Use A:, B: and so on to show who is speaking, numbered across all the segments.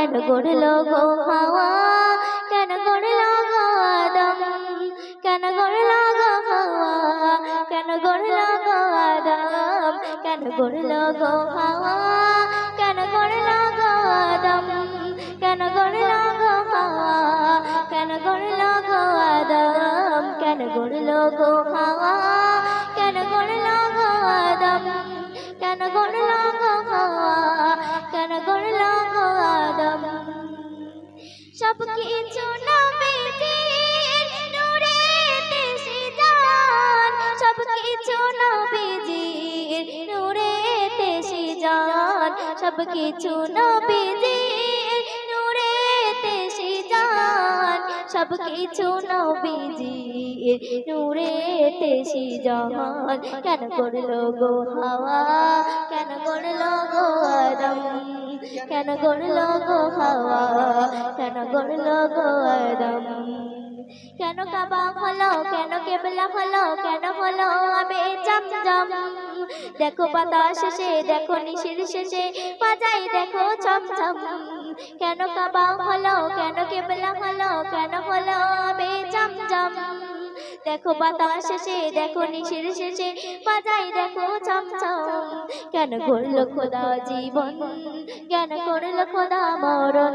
A: কেন গড়লো গো হাওয়া কেন গড়লো গো আদম কেন গড়লো গো হাওয়া কেন গড়লো গো আদম কেন গড়লো গো হাওয়া কেন গড়লো গো আদম কেন গড়লো গো হাওয়া কেন গড়লো গো আদম কেন গড়লো গো হাওয়া কেন গড়লো গো আদম কেন গড়লো গো হাওয়া কেন গড়লো গো আদম সব কিছু নবীজির নূরেতে সিজান সব কিছু নবীজির নূরেতে সিজান সব কিছু নবীজির নূরেতে সিজান সব কিছু নবীজির নূরেতে সিজান কেন গড়লো গো হাওয়া কেন গড়লো গো আদম কেন গড়লো গো হাওয়া কেন গড়লো গো আদম কেন কাবা হলো কেন কেবলা হলো কেন হলো আবে জমজম দেখো বাতাস শেষে দেখো নিশির শেষে বাজাই দেখো চমচম কেন কাবা হলো কেন কেবলা হলো কেন হলো আবে জমজম দেখো বাতাস শেষে দেখো নিশির শেষে বাজাই দেখো চমচম কেন গড়লো খোদা জীবন কেন গড়লো খোদা মরণ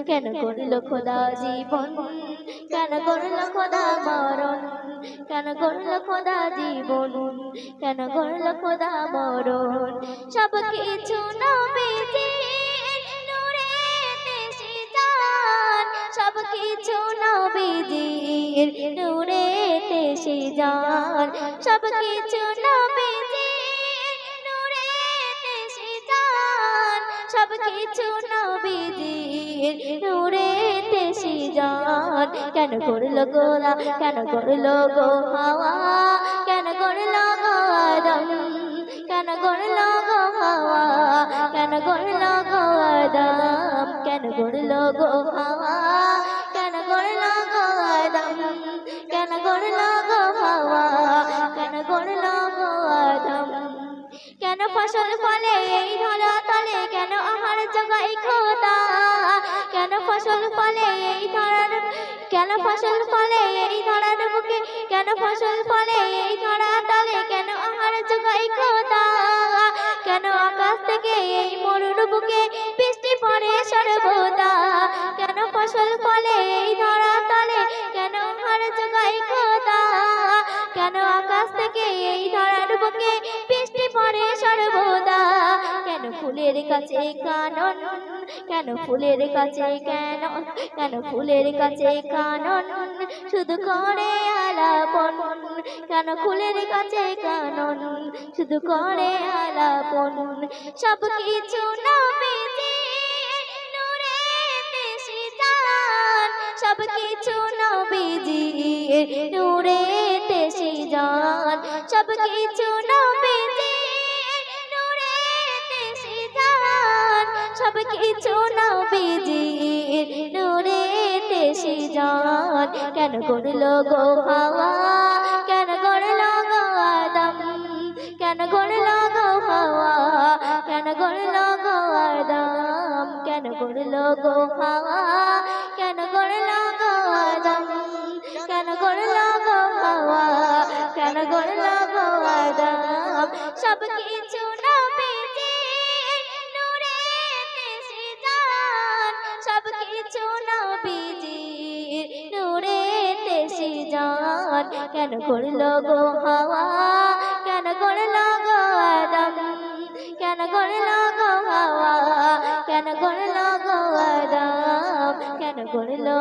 A: কেন গড়লো খোদা জীবন কেন গড়লো খোদা মরণ কেন গড়লো খোদা জীবন কেন গড়লো খোদা মরণ সব কিছু নবীজির নূরেতে সিজান সব কিছু নবীজির নূরেতে সিজান সব কিছু নবীজির নূরেতে সিজান সব কিছু নবীজির নূরেতে সিজান কেন গড়লো গোলা কেন গড়লো গো হাওয়া কেন গড়লো গো আদম কেন গড়লো গো হাওয়া কেন গড়লো গো আদম কেন গড়লো গো হাওয়া কেন গড়লো গো আদম কেন গড়লো গো হাওয়া কেন গড়লো গো আদম কেন ফসল ফলে এই ধরা তলে কেন আহার জগাই খোদা কেন ফসল ফলে এই ধরার কেন ফসল ফলে এই ধরার বুকে কেন ফসল ফলে এই ধরা তলে কেন আহার জগাই খোদা কেন আকাশ থেকে এই মরুর বুকে বৃষ্টি পড়ে সর্বদা কেন ফসল ফলে এই ধরা তলে কেন আহার জগাই খোদা কেন আকাশ থেকে এই ধরার বুকে বৃষ্টি পড়ে সর্বদা কেন ফুলের কাছে কানন কেন ফুলের কাছে কেন ফুলের কাছে কানন শুধু করে আলাপন কেন ফুলের কাছে কানন শুধু করে আলাপন সব কিছু নবীজির নূরেতে সিজান সব কিছু নবীজির নূরেতে সিজান সব কিছু নবীজির নূরেতে সিজান সব কিছু নবীজির নূরেতে সিজান কেন গড়লো গো হাওয়া কেন গড়লো গো আদম কেন গড়লো গো হাওয়া কেন গড়লো গো আদম কেন গড়লো গো হাওয়া কেন গড়লো গো আদম কেন গড়লো গো হাওয়া কেন গড়লো গো আদম সব কিছু নবীজির নূরেতে সিজান সব কিছু নবীজির নূরেতে সিজান কেন গড়লো গো হাওয়া কেন গড়লো গো আদম কেন গড়লো গো হাওয়া কেন গড়লো গো আদম কেন গড়লো